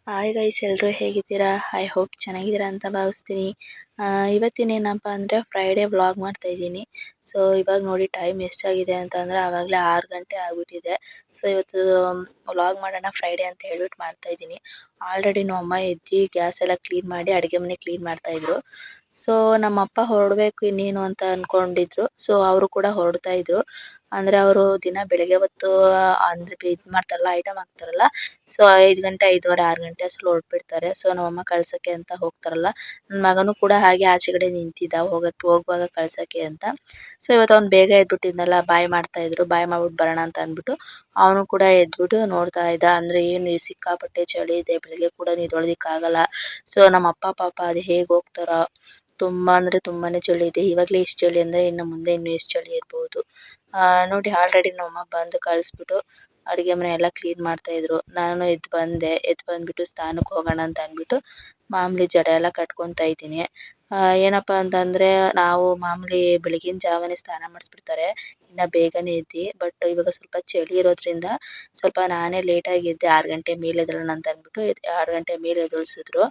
Hi guys, ಎಲ್ಲರೂ ಹೇಗಿದ್ದೀರಾ? I hope ಚೆನ್ನಾಗಿದ್ದೀರಾ ಅಂತ ಭಾವಿಸ್ತೀನಿ. ಇವತ್ತಿನೇನಪ್ಪ ಅಂದರೆ ಫ್ರೈಡೇ ವ್ಲಾಗ್ ಮಾಡ್ತಾ ಇದ್ದೀನಿ. ಸೊ ಇವಾಗ ನೋಡಿ ಟೈಮ್ ಎಷ್ಟಾಗಿದೆ ಅಂತಂದರೆ ಆವಾಗಲೇ 6 ಗಂಟೆ ಆಗಿಬಿಟ್ಟಿದೆ. ಸೊ ಇವತ್ತು ವ್ಲಾಗ್ ಮಾಡೋಣ ಫ್ರೈಡೇ ಅಂತ ಹೇಳ್ಬಿಟ್ಟು ಮಾಡ್ತಾ ಇದ್ದೀನಿ. ಆಲ್ರೆಡಿ ನಮ್ಮ ಅಮ್ಮ ಎದ್ದು ಗ್ಯಾಸ್ ಎಲ್ಲ ಕ್ಲೀನ್ ಮಾಡಿ ಅಡುಗೆ ಮನೆ ಕ್ಲೀನ್ ಮಾಡ್ತಾ ಇದ್ರು. ಸೊ ನಮ್ಮಪ್ಪ ಹೊರಡಬೇಕು ಇನ್ನೇನು ಅಂತ ಅನ್ಕೊಂಡಿದ್ರು. ಸೊ ಅವರು ಕೂಡ ಹೊರಡ್ತಾ ಇದ್ರು. ಅಂದ್ರೆ ಅವರು ದಿನ ಬೆಳಿಗ್ಗೆ ಹೊತ್ತು ಅಂದ್ರೆ ಇದು ಮಾಡ್ತಾರಲ್ಲ, ಐಟಮ್ ಹಾಕ್ತಾರಲ್ಲ. ಸೊ 5 ಗಂಟೆ 5:15 6 ಗಂಟೆ ಅಷ್ಟರಲ್ಲಿ ಹೊರಟ್ಬಿಡ್ತಾರೆ. ಸೊ ನಮ್ಮಮ್ಮ ಕಳ್ಸಕ್ಕೆ ಅಂತ ಹೋಗ್ತಾರಲ್ಲ. ನನ್ನ ಮಗನೂ ಕೂಡ ಹಾಗೆ ಆಚೆಗಡೆ ನಿಂತಿದ್ದ ಹೋಗುವಾಗ ಕಳ್ಸಕ್ಕೆ ಅಂತ. ಸೊ ಇವತ್ತು ಅವ್ನು ಬೇಗ ಎದ್ಬಿಟ್ಟಿದ್ನಲ್ಲ, ಬಾಯ್ ಮಾಡ್ತಾ ಇದ್ರು, ಬಾಯ್ ಮಾಡ್ಬಿಟ್ಟು ಬರೋಣ ಅಂತ ಅಂದ್ಬಿಟ್ಟು ಅವನು ಕೂಡ ಎದ್ಬಿಟ್ಟು ನೋಡ್ತಾ ಇದ್ದ. ಅಂದ್ರೆ ಏನು ಸಿಕ್ಕಾಪಟ್ಟೆ ಚಳಿ ಇದೆ, ಬೆಳಿಗ್ಗೆ ಕೂಡ ನಿಂತ್ಕೊಳ್ಳೋದಕ್ಕಾಗಲ್ಲ. ಸೊ ನಮ್ಮ ಅಪ್ಪ ಪಾಪ ಅದು ಹೇಗೆ ಹೋಗ್ತಾರೋ, ತುಂಬಾ ಅಂದ್ರೆ ತುಂಬಾನೇ ಚಳಿ ಇದೆ. ಇವಾಗಲೇ ಇಷ್ಟು ಚಳಿ ಅಂದ್ರೆ ಇನ್ನು ಮುಂದೆ ಇನ್ನೂ ಎಷ್ಟು ಚಳಿ ಇರ್ಬೋದು. ನೋಡಿ ಆಲ್ರೆಡಿ ನಮ್ಮಮ್ಮ ಬಂದು ಕಳಿಸ್ಬಿಟ್ಟು ಅಡುಗೆ ಮನೆ ಎಲ್ಲ ಕ್ಲೀನ್ ಮಾಡ್ತಾ ಇದ್ರು. ನಾನು ಎದ್ದು ಬಂದ್ಬಿಟ್ಟು ಸ್ನಾನಕ್ಕೆ ಹೋಗೋಣ ಅಂತ ಅಂದ್ಬಿಟ್ಟು ಮಾಮೂಲಿ ಜಡ ಎಲ್ಲ ಕಟ್ಕೊತಾ ಇದ್ದೀನಿ. ಏನಪ್ಪಾ ಅಂತಂದ್ರೆ ನಾವು ಮಾಮೂಲಿ ಬೆಳಗಿನ ಜಾವನೇ ಸ್ನಾನ ಮಾಡಿಸ್ಬಿಡ್ತಾರೆ, ಇನ್ನ ಬೇಗನೆ ಎದ್ದು. ಬಟ್ ಇವಾಗ ಸ್ವಲ್ಪ ಚಳಿ ಇರೋದ್ರಿಂದ ಸ್ವಲ್ಪ ನಾನೇ ಲೇಟಾಗಿ ಎದ್ದೆ. 6 ಗಂಟೆ ಮೇಲೆ ಎದ್ದೇಳೋಣ ಅಂತ ಅಂದ್ಬಿಟ್ಟು 6 ಗಂಟೆ ಮೇಲೆ ಎದ್ದೇಳಿಸಿದ್ರು.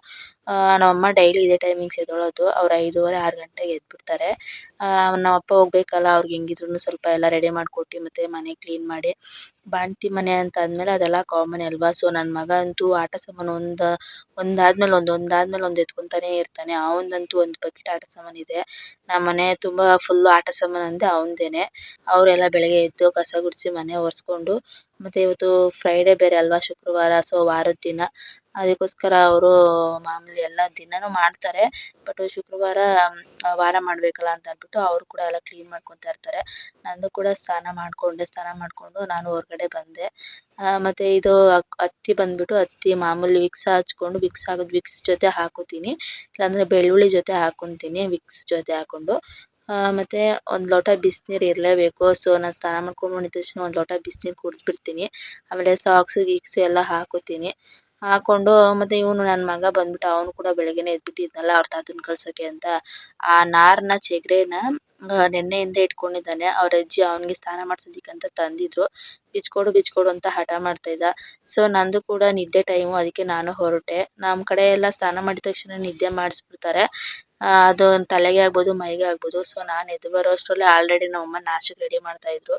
ನಮ್ಮಮ್ಮ ಡೈಲಿ ಇದೇ ಟೈಮಿಂಗ್ಸ್ ಎದ್ದೇಳೋದು. ಅವ್ರು 5:30 6 ಗಂಟೆಗೆ ಎದ್ಬಿಡ್ತಾರೆ. ನಮ್ಮಪ್ಪ ಹೋಗ್ಬೇಕಲ್ಲ, ಅವ್ರಿಗೆ ಹೆಂಗಿದ್ರು ಸ್ವಲ್ಪ ಎಲ್ಲ ರೆಡಿ ಮಾಡಿಕೊಟ್ಟು ಮತ್ತೆ ಮನೆ ಕ್ಲೀನ್ ಮಾಡಿ, ಬಾಣ್ತಿ ಮನೆ ಅಂತ ಅಂದಮೇಲೆ ಅದೆಲ್ಲ ಕಾಮನ್ ಅಲ್ವಾ. ಸೊ ನನ್ನ ಮಗ ಅಂತೂ ಆಟ ಸಾಮಾನು ಒಂದಾದ್ಮೇಲೆ ಒಂದು ಎತ್ಕೊಂತಾನೆ ಇರ್ತಾನೆ. ಅವನದಂತೂ ಒಂದು ಬಕೆಟ್ ಆಟ ಸಾಮಾನು ಇದೆ. ನಮ್ಮ ಮನೆ ತುಂಬ ಫುಲ್ಲು ಆಟ ಸಾಮಾನು ಅಂದ್ರೆ ಅವನದೇನೆ. ಅವರೆಲ್ಲ ಬೆಳಗ್ಗೆ ಎದ್ದು ಕಸ ಗುಡಿಸಿ ಮನೆ ಒರೆಸ್ಕೊಂಡು, ಮತ್ತೆ ಇವತ್ತು ಫ್ರೈಡೇ ಬೇರೆ ಅಲ್ವಾ, ಶುಕ್ರವಾರ. ಸೊ ವಾರದ ದಿನ ಅದಕ್ಕೋಸ್ಕರ ಅವರು ಮಾಮೂಲಿ ಎಲ್ಲ ದಿನಾನೂ ಮಾಡ್ತಾರೆ. ಬಟ್ ಶುಕ್ರವಾರ ವಾರ ಮಾಡ್ಬೇಕಲ್ಲ ಅಂತ ಅಂದ್ಬಿಟ್ಟು ಅವರು ಕೂಡ ಎಲ್ಲ ಕ್ಲೀನ್ ಮಾಡ್ಕೊತಾ ಇರ್ತಾರೆ. ನಂದು ಕೂಡ ಸ್ನಾನ ಮಾಡ್ಕೊಂಡು ನಾನು ಹೊರಗಡೆ ಬಂದೆ. ಮತ್ತೆ ಇದು ಹತ್ತಿ ಬಂದ್ಬಿಟ್ಟು ಹತ್ತಿ ಮಾಮೂಲಿ ವಿಕ್ಸ್ ಹಚ್ಕೊಂಡು ವಿಕ್ಸ್ ಜೊತೆ ಹಾಕೋತೀನಿ, ಇಲ್ಲಾಂದ್ರೆ ಬೆಳ್ಳುಳ್ಳಿ ಜೊತೆ ಹಾಕೊಂತೀನಿ ವಿಕ್ಸ್ ಜೊತೆ ಹಾಕೊಂಡು. ಮತ್ತೆ ಒಂದು ಲೋಟ ಬಿಸಿನೀರು ಇರಲೇಬೇಕು. ಸೊ ನಾನು ಸ್ನಾನ ಮಾಡ್ಕೊಂಡು ಬಂದಿದ ತಕ್ಷಣ ಒಂದು ಲೋಟ ಬಿಸಿನೀರು ಕುಡಿದ್ಬಿಡ್ತೀನಿ. ಆಮೇಲೆ ಸಾಕ್ಸು ಗೀಕ್ಸು ಎಲ್ಲ ಹಾಕೋತೀನಿ. ಹಾಕೊಂಡು ಮತ್ತೆ ಇವನು ನನ್ನ ಮಗ ಬಂದ್ಬಿಟ್ಟು ಅವನು ಕೂಡ ಬೆಳಗ್ಗೆನೆ ಎದ್ಬಿಟ್ಟಿದ್ನಲ್ಲ ಅವ್ರ ತಾತನ ಕಳ್ಸೋಕ್ಕೆ ಅಂತ. ಆ ನಾರನ್ನ ಚೆಗಡೆನ ನೆನ್ನೆಯಿಂದ ಇಟ್ಕೊಂಡಿದ್ದಾನೆ. ಅವ್ರ ಅಜ್ಜಿ ಅವನಿಗೆ ಸ್ನಾನ ಮಾಡ್ಸೋದಿಕ್ಕಂತ ತಂದಿದ್ರು. ಬಿಚ್ಕೊಡು ಅಂತ ಹಠ ಮಾಡ್ತಾ ಇದ್ದ. ಸೊ ನಂದು ಕೂಡ ನಿದ್ದೆ ಟೈಮು, ಅದಕ್ಕೆ ನಾನು ಹೊರಟೆ. ನಮ್ಮ ಕಡೆ ಎಲ್ಲ ಸ್ನಾನ ಮಾಡಿದ ತಕ್ಷಣ ನಿದ್ದೆ ಮಾಡಿಸ್ಬಿಡ್ತಾರೆ. ಅದು ತಲೆಗೆ ಆಗ್ಬೋದು ಮೈಗೆ ಆಗ್ಬೋದು. ಸೊ ನಾನು ಎದ್ದು ಬರೋ ಅಷ್ಟರಲ್ಲಿ ಆಲ್ರೆಡಿ ನಮ್ಮಮ್ಮ ನಾಷ್ಟಕ್ಕೆ ರೆಡಿ ಮಾಡ್ತಾ ಇದ್ರು.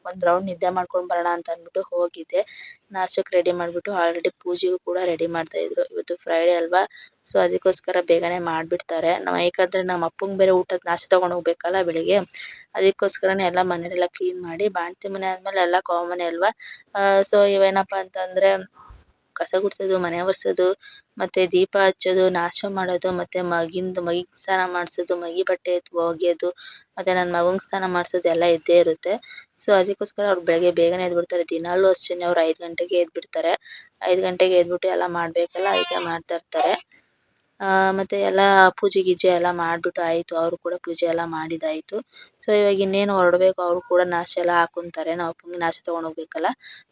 ಒಂದು ರೌಂಡ್ ನಿದ್ದೆ ಮಾಡ್ಕೊಂಡು ಬರೋಣ ಅಂತ ಅಂದ್ಬಿಟ್ಟು ಹೋಗಿದ್ದೆ. ನಾಷ್ಟಕ್ಕೆ ರೆಡಿ ಮಾಡಿಬಿಟ್ಟು ಆಲ್ರೆಡಿ ಪೂಜೆಗೂ ಕೂಡ ರೆಡಿ ಮಾಡ್ತಾ ಇದ್ರು. ಇವತ್ತು ಫ್ರೈಡೇ ಅಲ್ವಾ, ಸೊ ಅದಕ್ಕೋಸ್ಕರ ಬೇಗನೆ ಮಾಡಿಬಿಡ್ತಾರೆ. ಯಾಕಂದ್ರೆ ನಮ್ಮ ಅಪ್ಪಂಗೆ ಬೇರೆ ಊಟದ ನಾಷ್ಟ ತಗೊಂಡು ಹೋಗ್ಬೇಕಲ್ಲ ಬೆಳಿಗ್ಗೆ. ಅದಕ್ಕೋಸ್ಕರನೇ ಎಲ್ಲ ಮನೆಯೆಲ್ಲ ಕ್ಲೀನ್ ಮಾಡಿ, ಬಾಣ್ತಿ ಮನೆ ಆದ್ಮೇಲೆ ಎಲ್ಲ ಕಾಮನ್ ಅಲ್ವಾ. ಸೊ ಇವೇನಪ್ಪ ಅಂತಂದ್ರೆ ಕಸ ಗುಡಿಸೋದು, ಮನೆ ಒರೆಸೋದು, ಮತ್ತೆ ದೀಪ ಹಚ್ಚೋದು, ನಾಷ್ಟ ಮಾಡೋದು, ಮತ್ತೆ ಮಗಿಗೆ ಸ್ನಾನ ಮಾಡಿಸೋದು, ಮಗಿ ಬಟ್ಟೆ ಒಗೆಯೋದು, ಮತ್ತೆ ನನ್ನ ಮಗಂಗೆ ಸ್ನಾನ ಮಾಡಿಸೋದು ಎಲ್ಲ ಇದ್ದೇ ಇರುತ್ತೆ. ಸೊ ಅದಕ್ಕೋಸ್ಕರ ಅವ್ರು ಬೆಳಗ್ಗೆ ಬೇಗನೆ ಎದ್ಬಿಡ್ತಾರೆ. ದಿನಾಲೂ ಅಷ್ಟೇನೆ, ಅವ್ರು 5 ಗಂಟೆಗೆ ಎದ್ಬಿಡ್ತಾರೆ. 5 ಗಂಟೆಗೆ ಎದ್ಬಿಟ್ಟು ಎಲ್ಲ ಮಾಡಬೇಕಲ್ಲ, ಅದಕ್ಕೆ ಮಾಡ್ತಾ ಇರ್ತಾರೆ. ಮತ್ತೆ ಎಲ್ಲ ಪೂಜೆ ಗೀಜೆ ಎಲ್ಲ ಮಾಡಿಬಿಟ್ಟು ಆಯಿತು. ಅವರು ಕೂಡ ಪೂಜೆ ಎಲ್ಲ ಮಾಡಿದ್ದಾಯಿತು. ಸೊ ಇವಾಗ ಇನ್ನೇನು ಹೊರಡಬೇಕು. ಅವರು ಕೂಡ ನಾಷ್ಟ ಎಲ್ಲ ಹಾಕೊಂತಾರೆ. ನಾವು ಅಪ್ಪಂಗೆ ನಾಷ್ಟ ತೊಗೊಂಡು ಹೋಗ್ಬೇಕಲ್ಲ.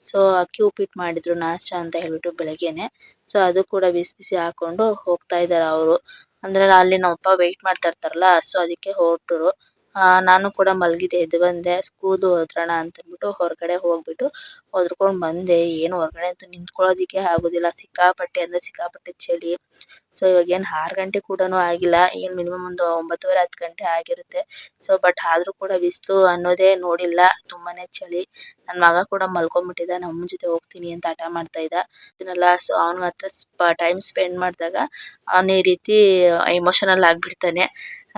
ಸೊ ಅಕ್ಕಿ ಉಪ್ಪಿಟ್ಟು ಮಾಡಿದ್ರು ನಾಷ್ಟ ಅಂತ ಹೇಳ್ಬಿಟ್ಟು ಬೆಳಗ್ಗೆನೆ. ಸೊ ಅದು ಕೂಡ ಬಿಸಿ ಬಿಸಿ ಹಾಕೊಂಡು ಹೋಗ್ತಾ ಇದ್ದಾರೆ ಅವರು. ಅಂದ್ರೆ ಅಲ್ಲಿ ನಮ್ಮಪ್ಪ ವೆಯ್ಟ್ ಮಾಡ್ತಾ ಇರ್ತಾರಲ್ಲ, ಸೊ ಅದಕ್ಕೆ ಹೊರಟರು. ನಾನು ಕೂಡ ಮಲಗಿದ್ದೆ, ಎದ್ದು ಬಂದೆ. ಸ್ಕೂಲು ಹೋದ್ರಣ ಅಂತ ಅಂದ್ಬಿಟ್ಟು ಹೊರಗಡೆ ಹೋಗ್ಬಿಟ್ಟು ಹೊದ್ಕೊಂಡು ಬಂದೆ. ಏನು ಹೊರಗಡೆ ಅಂತೂ ನಿಂತ್ಕೊಳ್ಳೋದಿಕ್ಕೆ ಆಗೋದಿಲ್ಲ, ಸಿಕ್ಕಾಪಟ್ಟೆ ಅಂದ್ರೆ ಸಿಕ್ಕಾಪಟ್ಟೆ ಚಳಿ. ಸೊ ಇವಾಗ ಏನು 6 ಗಂಟೆ ಕೂಡ ಆಗಿಲ್ಲ, ಏನು ಮಿನಿಮಮ್ ಒಂದು 9:30 10 ಗಂಟೆ ಆಗಿರುತ್ತೆ. ಸೊ ಬಟ್ ಆದ್ರೂ ಕೂಡ ಬಿಸಿಲು ಅನ್ನೋದೇ ನೋಡಿಲ್ಲ, ತುಂಬಾನೇ ಚಳಿ. ನನ್ನ ಮಗ ಕೂಡ ಮಲ್ಕೊಂಡ್ಬಿಟ್ಟಿದ್ದ, ನಮ್ಮ ಅಮ್ಮನ ಜೊತೆ ಹೋಗ್ತೀನಿ ಅಂತ ಹಠ ಮಾಡ್ತಾ ಇದ್ದ. ಸೊ ಅವನ ಹತ್ರ ಟೈಮ್ ಸ್ಪೆಂಡ್ ಮಾಡಿದಾಗ ಅವನು ಈ ರೀತಿ ಎಮೋಷನಲ್ ಆಗ್ಬಿಡ್ತಾನೆ.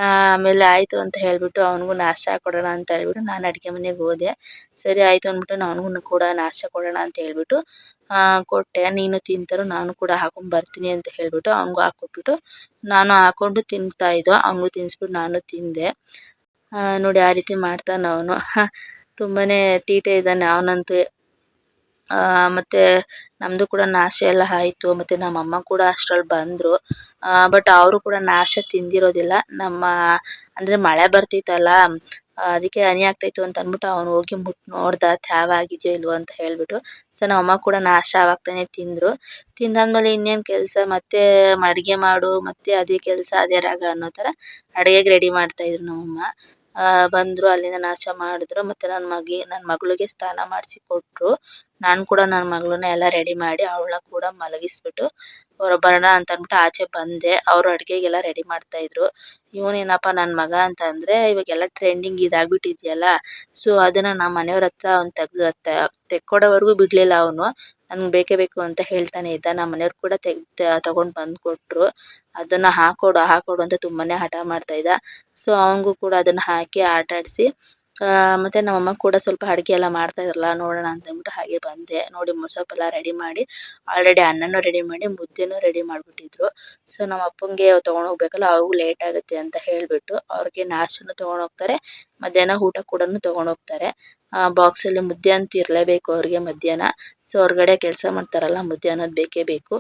ಆಮೇಲೆ ಆಯ್ತು ಅಂತ ಹೇಳ್ಬಿಟ್ಟು ಅವನಿಗೂ ನಾಷ್ಟ ಹಾಕೊಡೋಣ ಅಂತ ಹೇಳ್ಬಿಟ್ಟು ನಾನು ಅಡುಗೆ ಮನೆಗೆ ಹೋದೆ. ಸರಿ ಆಯ್ತು ಅಂದ್ಬಿಟ್ಟು ಅವನಿಗೂ ಕೂಡ ನಾಷ್ಟ ಕೊಡೋಣ ಅಂತ ಹೇಳ್ಬಿಟ್ಟು ಕೊಟ್ಟೆ. ನೀನು ತಿಂತರು, ನಾನು ಕೂಡ ಹಾಕೊಂಡು ಬರ್ತೀನಿ ಅಂತ ಹೇಳ್ಬಿಟ್ಟು ಅವನಿಗೂ ಹಾಕೊಟ್ಬಿಟ್ಟು ನಾನು ಹಾಕೊಂಡು ತಿಂತಾ ಇದ್ದೋ. ಅವನಿಗೂ ತಿನ್ನಿಸ್ಬಿಟ್ಟು ನಾನು ತಿಂದೆ. ನೋಡಿ ಆ ರೀತಿ ಮಾಡ್ತಾನೆ ಅವನು. ತುಂಬಾನೇ ತೀಟೆ ಇದ್ದಾನೆ ಅವನಂತೂ. ಮತ್ತೆ ನಮ್ಮದು ಕೂಡ ನಾಷ್ಟ ಎಲ್ಲ ಆಯಿತು. ಮತ್ತು ನಮ್ಮಮ್ಮ ಕೂಡ ಅಷ್ಟ್ರಲ್ಲಿ ಬಂದರು. ಬಟ್ ಅವರು ಕೂಡ ನಾಷ್ಟ ತಿಂದಿರೋದಿಲ್ಲ. ಅಂದರೆ ಮಳೆ ಬರ್ತಿತ್ತಲ್ಲ, ಅದಕ್ಕೆ ಹನಿ ಆಗ್ತಾಯಿತ್ತು ಅಂತ ಅಂದ್ಬಿಟ್ಟು ಅವನು ಹೋಗಿ ಮುಟ್ಟಿ ನೋಡ್ದ ತ್ಯಾವ ಆಗಿದೆಯೋ ಇಲ್ವೋ ಅಂತ ಹೇಳ್ಬಿಟ್ಟು. ಸೊ ನಮ್ಮಮ್ಮ ಕೂಡ ನಾಷ್ಟ ಆವಾಗ ತಾನೇ ತಿಂದರು. ತಿಂದಾದ್ಮೇಲೆ ಇನ್ನೇನು ಕೆಲಸ, ಮತ್ತೆ ಅಡುಗೆ ಮಾಡು, ಮತ್ತೆ ಅದೇ ಕೆಲಸ ಅದೇ ರಾಗ ಅನ್ನೋ ಥರ ಅಡುಗೆಗೆ ರೆಡಿ ಮಾಡ್ತಾಯಿದ್ರು ನಮ್ಮಮ್ಮ. ಬಂದ್ರು ಅಲ್ಲಿಂದ ನಾಷ್ಟ ಮಾಡಿದ್ರು ಮತ್ತೆ ನನ್ನ ಮಗಳಿಗೆ ಸ್ನಾನ ಮಾಡಿಸಿ ಕೊಟ್ರು. ನಾನು ಕೂಡ ನನ್ನ ಮಗಳನ್ನ ಎಲ್ಲ ರೆಡಿ ಮಾಡಿ ಅವಳನ್ನ ಕೂಡ ಮಲಗಿಸ್ಬಿಟ್ಟು ಬರೋಣ ಅಂತ ಅಂದ್ಬಿಟ್ಟು ಆಚೆ ಬಂದೆ. ಅವರು ಅಡುಗೆಗೆಲ್ಲ ರೆಡಿ ಮಾಡ್ತಾ ಇದ್ರು. ಇವನೇನಪ್ಪ ನನ್ನ ಮಗ ಅಂತ ಅಂದ್ರೆ ಇವಾಗೆಲ್ಲ ಟ್ರೆಂಡಿಂಗ್ ಇದಾಗ್ಬಿಟ್ಟಿದ್ಯಲ್ಲ, ಸೊ ಅದನ್ನ ನಮ್ಮ ಮನೆಯವ್ರ ಹತ್ರ ಅವ್ನು ತೆಕ್ಕೊಡೋವರೆಗೂ ಬಿಡ್ಲಿಲ್ಲ ಅವನು. ನನ್ಗೆ ಬೇಕೇ ಬೇಕು ಅಂತ ಹೇಳ್ತಾನೆ ಇದ್ದ. ನಮ್ಮ ಮನೆಯವ್ರು ಕೂಡ ತಗೊಂಡ್ ಬಂದ್ ಕೊಟ್ರು. ಅದನ್ನ ಹಾಕೊಡು ಹಾಕೊಡು ಅಂತ ತುಂಬಾನೇ ಹಠ ಮಾಡ್ತಾ ಇದ್ದ. ಸೊ ಅವನಿಗೂ ಕೂಡ ಅದನ್ನ ಹಾಕಿ ಆಟ ಆಡಿಸಿ ಮತ್ತೆ ನಮ್ಮಮ್ಮ ಕೂಡ ಸ್ವಲ್ಪ ಅಡುಗೆ ಎಲ್ಲ ಮಾಡ್ತಾ ಇದ್ರಲ್ಲ ನೋಡೋಣ ಅಂತ ಅಂದ್ಬಿಟ್ಟು ಹಾಗೆ ಬಂದೆ. ನೋಡಿ ಮೊಸಪ್ಪೆಲ್ಲ ರೆಡಿ ಮಾಡಿ ಆಲ್ರೆಡಿ ಅನ್ನನೂ ರೆಡಿ ಮಾಡಿ ಮುದ್ದೆನೂ ರೆಡಿ ಮಾಡ್ಬಿಟ್ಟಿದ್ರು. ಸೊ ನಮ್ಮ ಅಪ್ಪಂಗೆ ತಗೊಂಡ್ ಹೋಗ್ಬೇಕಲ್ಲ, ಅವ್ರಿಗೂ ಲೇಟ್ ಆಗುತ್ತೆ ಅಂತ ಹೇಳ್ಬಿಟ್ಟು ಅವ್ರಿಗೆ ನಾಷ್ಟನು ತಗೊಂಡ್ ಹೋಗ್ತಾರೆ, ಮಧ್ಯಾಹ್ನ ಊಟ ಕೂಡ ತಗೊಂಡ್ ಹೋಗ್ತಾರೆ. ಬಾಕ್ಸ್ ಅಲ್ಲಿ ಮುದ್ದೆ ಅಂತ ಇರ್ಲೇಬೇಕು ಅವ್ರಿಗೆ ಮಧ್ಯಾಹ್ನ. ಸೊ ಹೊರಗಡೆ ಕೆಲಸ ಮಾಡ್ತಾರಲ್ಲ, ಮುದ್ದೆ ಅನ್ನೋದು ಬೇಕೇ ಬೇಕು.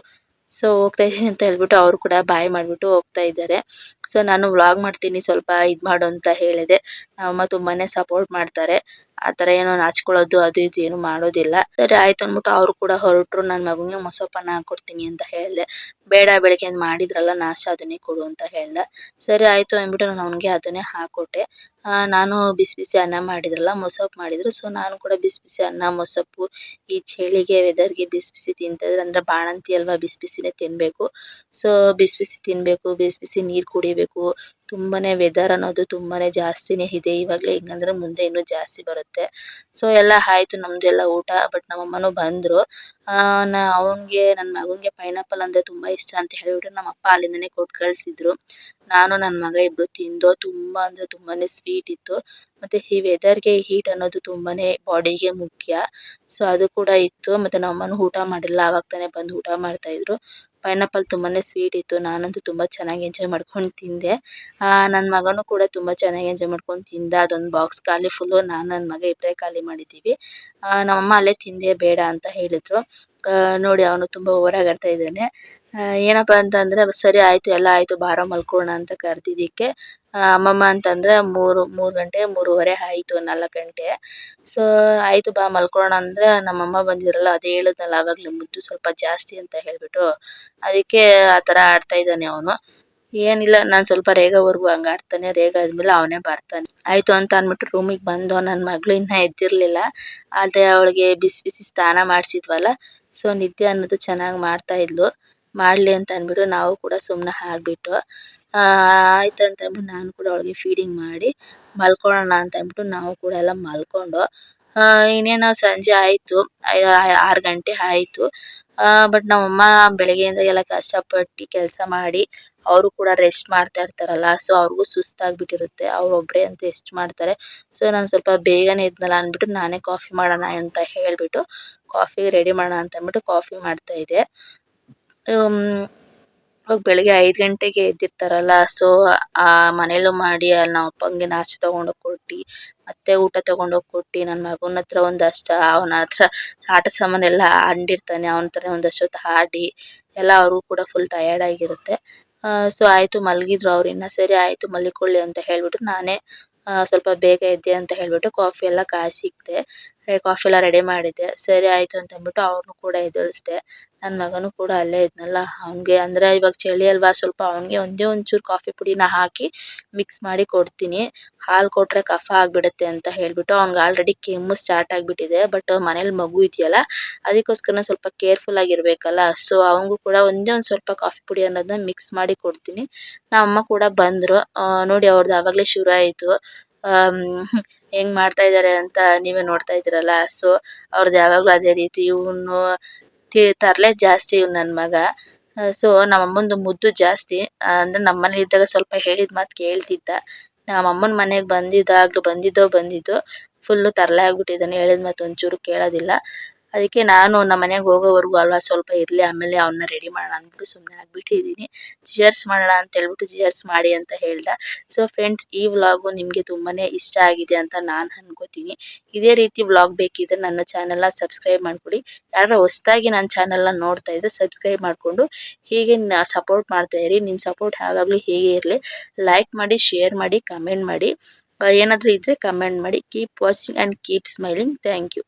ಸೊ ಹೋಗ್ತಾ ಇದೀನಿ ಅಂತ ಹೇಳ್ಬಿಟ್ಟು ಅವ್ರು ಕೂಡ ಬಾಯ್ ಮಾಡ್ಬಿಟ್ಟು ಹೋಗ್ತಾ ಇದ್ದಾರೆ. ಸೊ ನಾನು ವ್ಲಾಗ್ ಮಾಡ್ತೀನಿ ಸ್ವಲ್ಪ ಇದ್ ಮಾಡು ಅಂತ ಹೇಳಿದೆ. ನಮ್ಮಮ್ಮ ತುಂಬಾನೇ ಸಪೋರ್ಟ್ ಮಾಡ್ತಾರೆ. ಆತರ ಏನೋ ನಾಚ್ಕೊಳ್ಳೋದು ಅದು ಇದು ಏನು ಮಾಡೋದಿಲ್ಲ. ಸರಿ ಆಯ್ತು ಅಂದ್ಬಿಟ್ಟು ಅವ್ರು ಕೂಡ ಹೊರಟ್ರು. ನನ್ನ ಮಗನಿಗೆ ಮೊಸಪ್ಪನ್ನ ಹಾಕೊಡ್ತೀನಿ ಅಂತ ಹೇಳ್ದೆ. ಬೇಡ ಬೆಳಗ್ಗೆ ಮಾಡಿದ್ರಲ್ಲ ನಾಷ್ಟ ಅದನ್ನೇ ಕೊಡು ಅಂತ ಹೇಳ್ದ. ಸರಿ ಆಯ್ತು ಅಂದ್ಬಿಟ್ಟು ನಾನು ಅವನಿಗೆ ಅದನ್ನೇ ಹಾಕೊಟ್ಟೆ. ನಾನು ಬಿಸಿ ಬಿಸಿ ಅನ್ನ ಮಾಡಿದ್ರಲ್ಲ, ಮೊಸಪ್ಪು ಮಾಡಿದ್ರು. ಸೊ ನಾನು ಕೂಡ ಬಿಸಿ ಬಿಸಿ ಅನ್ನ ಮೊಸಪ್ಪು ಈ ಚಳಿಗೆ ವೆದರ್ಗೆ ಬಿಸಿ ಬಿಸಿ ತಿಂತಾ ಇದ್ರೆ ಅಂದ್ರೆ ಬಾಣಂತಿ ಅಲ್ವಾ, ಬಿಸಿ ಬಿಸಿನೇ ತಿನ್ಬೇಕು. ಸೊ ಬಿಸಿ ಬಿಸಿ ತಿನ್ಬೇಕು, ಬಿಸಿ ಬಿಸಿ ನೀರ್ ಕುಡಿಬೇಕು. ತುಂಬಾನೇ ವೆದರ್ ಅನ್ನೋದು ತುಂಬಾನೇ ಜಾಸ್ತಿನೇ ಇದೆ ಇವಾಗ್ಲೇ, ಹಿಂಗಂದ್ರೆ ಮುಂದೆ ಇನ್ನೂ ಜಾಸ್ತಿ ಬರುತ್ತೆ. ಸೊ ಎಲ್ಲ ಆಯ್ತು ನಮ್ದೆಲ್ಲ ಊಟ. ಬಟ್ ನಮ್ಮಮ್ಮನೂ ಬಂದ್ರು. ಅವನ್ಗೆ ನನ್ನ ಮಗನ್ಗೆ ಪೈನಾಪಲ್ ಅಂದ್ರೆ ತುಂಬಾ ಇಷ್ಟ ಅಂತ ಹೇಳ್ಬಿಟ್ಟು ನಮ್ಮ ಅಪ್ಪ ಅಲ್ಲಿಂದನೇ ಕೊಟ್ಟು ಕಳ್ಸಿದ್ರು. ನಾನು ನನ್ನ ಮಗ ಇಬ್ರು ತಿಂದೋ. ತುಂಬಾ ಅಂದ್ರೆ ತುಂಬಾನೇ ಸ್ವೀಟ್ ಇತ್ತು. ಮತ್ತೆ ಈ ವೆದರ್ಗೆ ಹೀಟ್ ಅನ್ನೋದು ತುಂಬಾನೇ ಬಾಡಿಗೆ ಮುಖ್ಯ. ಸೊ ಅದು ಕೂಡ ಇತ್ತು. ಮತ್ತೆ ನಮ್ಮಮ್ಮನೂ ಊಟ ಮಾಡಿಲ್ಲ, ಅವಾಗ ತಾನೇ ಬಂದು ಊಟ ಮಾಡ್ತಾ ಇದ್ರು. ಪೈನಾಪಲ್ ತುಂಬಾನೇ ಸ್ವೀಟ್ ಇತ್ತು. ನಾನಂತೂ ತುಂಬಾ ಚೆನ್ನಾಗಿ ಎಂಜಾಯ್ ಮಾಡ್ಕೊಂಡು ತಿಂದೆ. ನನ್ನ ಮಗನೂ ಕೂಡ ತುಂಬಾ ಚೆನ್ನಾಗಿ ಎಂಜಾಯ್ ಮಾಡ್ಕೊಂಡು ತಿಂದ. ಅದೊಂದು ಬಾಕ್ಸ್ ಖಾಲಿ ಫುಲ್ಲು ನಾನು ನನ್ನ ಮಗ ಇಬ್ಬರೇ ಖಾಲಿ ಮಾಡಿದ್ದೀವಿ. ನಮ್ಮಮ್ಮ ಅಲ್ಲೇ ತಿಂದೆ ಬೇಡ ಅಂತ ಹೇಳಿದ್ರು. ನೋಡಿ ಅವನು ತುಂಬಾ ಓವರ್ ಆಗಿ ಆಡ್ತಾ ಇದ್ದಾನೆ. ಏನಪ್ಪಾ ಅಂತ ಅಂದ್ರೆ ಸರಿ ಆಯ್ತು ಎಲ್ಲ ಆಯ್ತು ಬಾರೋ ಮಲ್ಕೋಣ ಅಂತ ಕರ್ದಿದ್ದಕ್ಕೆ ಅಮ್ಮಮ್ಮ ಅಂತಂದ್ರೆ ಮೂರ್ ಗಂಟೆ 3:15 ಆಯ್ತು, 4 ಗಂಟೆ. ಸೊ ಆಯ್ತು ಬಾ ಮಲ್ಕೋಣ ಅಂದ್ರೆ ನಮ್ಮಮ್ಮ ಬಂದಿರಲ್ಲ, ಅದೇ ಹೇಳದ್ನಲ್ಲ ಆವಾಗ್ಲೇ ಮುದ್ದು ಸ್ವಲ್ಪ ಜಾಸ್ತಿ ಅಂತ ಹೇಳ್ಬಿಟ್ಟು, ಅದಕ್ಕೆ ಆತರ ಆಡ್ತಾ ಇದ್ದಾನೆ ಅವನು. ಏನಿಲ್ಲ, ನಾನ್ ಸ್ವಲ್ಪ ರೇಗೋವರೆಗೂ ಹಂಗ ಆಡ್ತಾನೆ, ರೇಗ ಆದ್ಮೇಲೆ ಅವನೇ ಬರ್ತಾನೆ. ಆಯ್ತು ಅಂತ ಅನ್ಬಿಟ್ಟು ರೂಮಿಗೆ ಬಂದು ನನ್ನ ಮಗಳು ಇನ್ನ ಎದ್ದಿರ್ಲಿಲ್ಲ. ಆದ್ರೆ ಅವಳಿಗೆ ಬಿಸಿ ಬಿಸಿ ಸ್ನಾನ ಮಾಡ್ಸಿದ್ವಲ್ಲ, ಸೊ ನಿದ್ದೆ ಅನ್ನೋದು ಚೆನ್ನಾಗಿ ಮಾಡ್ತಾ ಇದ್ಲು. ಮಾಡ್ಲಿ ಅಂತ ಅಂದ್ಬಿಟ್ಟು ನಾವು ಕೂಡ ಸುಮ್ನೆ ಆಗ್ಬಿಟ್ಟು ಆಯ್ತು ಅಂತ ಅಂದ್ಬಿಟ್ಟು ನಾನು ಕೂಡ ಅವಳಿಗೆ ಫೀಡಿಂಗ್ ಮಾಡಿ ಮಲ್ಕೊಳ್ಳೋಣ ಅಂತ ಅಂದ್ಬಿಟ್ಟು ನಾವು ಕೂಡ ಎಲ್ಲ ಮಲ್ಕೊಂಡು ಇನ್ನೇನು ಸಂಜೆ ಆಯ್ತು, 6 ಗಂಟೆ ಆಯ್ತು. ಬಟ್ ನಮ್ಮಮ್ಮ ಬೆಳಗ್ಗೆಯಿಂದ ಎಲ್ಲ ಕಷ್ಟಪಟ್ಟು ಕೆಲಸ ಮಾಡಿ ಅವರು ಕೂಡ ರೆಸ್ಟ್ ಮಾಡ್ತಾ ಇರ್ತಾರಲ್ಲ, ಸೊ ಅವ್ರಿಗೂ ಸುಸ್ತಾಗ್ಬಿಟ್ಟಿರುತ್ತೆ. ಅವ್ರು ಒಬ್ರೇ ಅಂತ ಎಷ್ಟು ಮಾಡ್ತಾರೆ. ಸೊ ನಾನು ಸ್ವಲ್ಪ ಬೇಗನೆ ಇದ್ನಲ್ಲ ಅಂದ್ಬಿಟ್ಟು ನಾನೇ ಕಾಫಿ ಮಾಡೋಣ ಅಂತ ಹೇಳ್ಬಿಟ್ಟು ಕಾಫಿ ರೆಡಿ ಮಾಡೋಣ ಅಂತ ಅಂದ್ಬಿಟ್ಟು ಕಾಫಿ ಮಾಡ್ತಾ ಇದ್ದೆ. ಇವಾಗ ಬೆಳಿಗ್ಗೆ 5 ಗಂಟೆಗೆ ಎದ್ದಿರ್ತಾರಲ್ಲ, ಸೊ ಮನೇಲೂ ಮಾಡಿ ನಮ್ಮ ಅಪ್ಪಂಗೆ ನಾಷ್ಟ ತಗೊಂಡೋಗಿ ಕೊಟ್ಟು ಮತ್ತೆ ಊಟ ತಗೊಂಡೋಗಿ ಕೊಟ್ಟು ನನ್ನ ಮಗನ ಹತ್ರ ಒಂದಷ್ಟು ಅವನ ಹತ್ರ ಆಟ ಸಾಮಾನೆಲ್ಲ ಆಡಿರ್ತಾನೆ, ಅವನ ಹತ್ರ ಒಂದಷ್ಟೊತ್ತು ಆಡಿ ಎಲ್ಲ ಅವ್ರಿಗೂ ಕೂಡ ಫುಲ್ ಟಯರ್ಡ್ ಆಗಿರುತ್ತೆ. ಸೊ ಆಯ್ತು ಮಲಗಿದ್ರು ಅವ್ರು. ಇನ್ನ ಸರಿ ಆಯ್ತು ಮಲಿಕೊಳ್ಳಿ ಅಂತ ಹೇಳ್ಬಿಟ್ಟು ನಾನೇ ಸ್ವಲ್ಪ ಬೇಗ ಎದ್ದೆ ಅಂತ ಹೇಳ್ಬಿಟ್ಟು ಕಾಫಿ ಎಲ್ಲ ಕಾಯಿಸಿಕ್ದೆ. ಕಾಫಿ ಎಲ್ಲ ರೆಡಿ ಮಾಡಿದ್ದೆ. ಸರಿ ಆಯ್ತು ಅಂತ ಅಂದ್ಬಿಟ್ಟು ಅವ್ರನ್ನೂ ಕೂಡ ಎದ್ದೇಳಿಸ್ದೆ. ನನ್ನ ಮಗನೂ ಕೂಡ ಅಲ್ಲೇ ಇದ್ನಲ್ಲ, ಅವ್ನಿಗೆ ಅಂದ್ರೆ ಇವಾಗ ಚಳಿ ಅಲ್ವಾ, ಸ್ವಲ್ಪ ಅವ್ನಿಗೆ ಒಂದೇ ಒಂಚೂರು ಕಾಫಿ ಪುಡಿನ ಹಾಕಿ ಮಿಕ್ಸ್ ಮಾಡಿ ಕೊಡ್ತೀನಿ. ಹಾಲು ಕೊಟ್ರೆ ಕಫ ಆಗ್ಬಿಡುತ್ತೆ ಅಂತ ಹೇಳ್ಬಿಟ್ಟು ಅವ್ನಿಗೆ ಆಲ್ರೆಡಿ ಕೆಮ್ಮು ಸ್ಟಾರ್ಟ್ ಆಗ್ಬಿಟ್ಟಿದೆ. ಬಟ್ ಮನೇಲಿ ಮಗು ಇದೆಯಲ್ಲ, ಅದಕ್ಕೋಸ್ಕರ ಸ್ವಲ್ಪ ಕೇರ್ಫುಲ್ ಆಗಿರ್ಬೇಕಲ್ಲ. ಸೊ ಅವನಿಗೂ ಕೂಡ ಒಂದೇ ಒಂದು ಸ್ವಲ್ಪ ಕಾಫಿ ಪುಡಿ ಅನ್ನೋದನ್ನ ಮಿಕ್ಸ್ ಮಾಡಿ ಕೊಡ್ತೀನಿ. ನಮ್ಮ ಅಮ್ಮ ಕೂಡ ಬಂದ್ರು. ನೋಡಿ ಅವ್ರದ್ದು ಆವಾಗಲೇ ಶುರು ಆಯ್ತು. ಹೆಂಗ್ ಮಾಡ್ತಾ ಇದ್ದಾರೆ ಅಂತ ನೀವೇ ನೋಡ್ತಾ ಇದ್ದೀರಲ್ಲ. ಸೊ ಅವ್ರದ್ದು ಯಾವಾಗ್ಲೂ ಅದೇ ರೀತಿ. ಇವನು ತರ್ಲೆ ಜಾಸ್ತಿ ನನ್ ಮಗ. ಸೊ ನಮ್ಮಮ್ಮಂದು ಮುದ್ದು ಜಾಸ್ತಿ. ಅಂದ್ರೆ ನಮ್ಮನೇಲಿ ಇದ್ದಾಗ ಸ್ವಲ್ಪ ಹೇಳಿದ ಮಾತು ಕೇಳ್ತಿದ್ದ. ನಮ್ಮಮ್ಮನ ಮನೆಗೆ ಬಂದಿದ್ದೋ ಫುಲ್ಲು ತರ್ಲೆ ಆಗ್ಬಿಟ್ಟಿದ್ದಾನೆ. ಹೇಳಿದ ಮಾತು ಒಂಚೂರು ಕೇಳೋದಿಲ್ಲ. ಅದಕ್ಕೆ ನಾನು ನಮ್ಮ ಮನೆಗೆ ಹೋಗೋವರೆಗೂ ಅಲ್ವಾ ಸ್ವಲ್ಪ ಇರ್ಲಿ, ಆಮೇಲೆ ಅವನ್ನ ರೆಡಿ ಮಾಡೋಣ ಅಂದ್ಬಿಟ್ಟು ಸುಮ್ಮನೆ ಆಗ್ಬಿಟ್ಟಿದೀನಿ. ಜಿಯರ್ಸ್ ಮಾಡೋಣ ಅಂತ ಹೇಳ್ಬಿಟ್ಟು ಜಿಯರ್ಸ್ ಮಾಡಿ ಅಂತ ಹೇಳ್ದ. ಸೊ ಫ್ರೆಂಡ್ಸ್, ಈ ವ್ಲಾಗು ನಿಮ್ಗೆ ತುಂಬಾನೇ ಇಷ್ಟ ಆಗಿದೆ ಅಂತ ನಾನು ಅನ್ಕೋತೀನಿ. ಇದೇ ರೀತಿ ವ್ಲಾಗ್ ಬೇಕಿದ್ರೆ ನನ್ನ ಚಾನೆಲ್ನ ಸಬ್ಸ್ಕ್ರೈಬ್ ಮಾಡ್ಕೊಳ್ಳಿ. ಯಾರು ಹೊಸದಾಗಿ ನನ್ನ ಚಾನೆಲ್ನ ನೋಡ್ತಾ ಇದ್ರೆ ಸಬ್ಸ್ಕ್ರೈಬ್ ಮಾಡ್ಕೊಂಡು ಹೀಗೆ ಸಪೋರ್ಟ್ ಮಾಡ್ತಾ ಇರಿ. ನಿಮ್ಮ ಸಪೋರ್ಟ್ ಯಾವಾಗಲೂ ಹೀಗೆ ಇರಲಿ. ಲೈಕ್ ಮಾಡಿ, ಶೇರ್ ಮಾಡಿ, ಕಮೆಂಟ್ ಮಾಡಿ. ಏನಾದರೂ ಇದ್ರೆ ಕಮೆಂಟ್ ಮಾಡಿ. Keep watching and keep smiling. Thank you.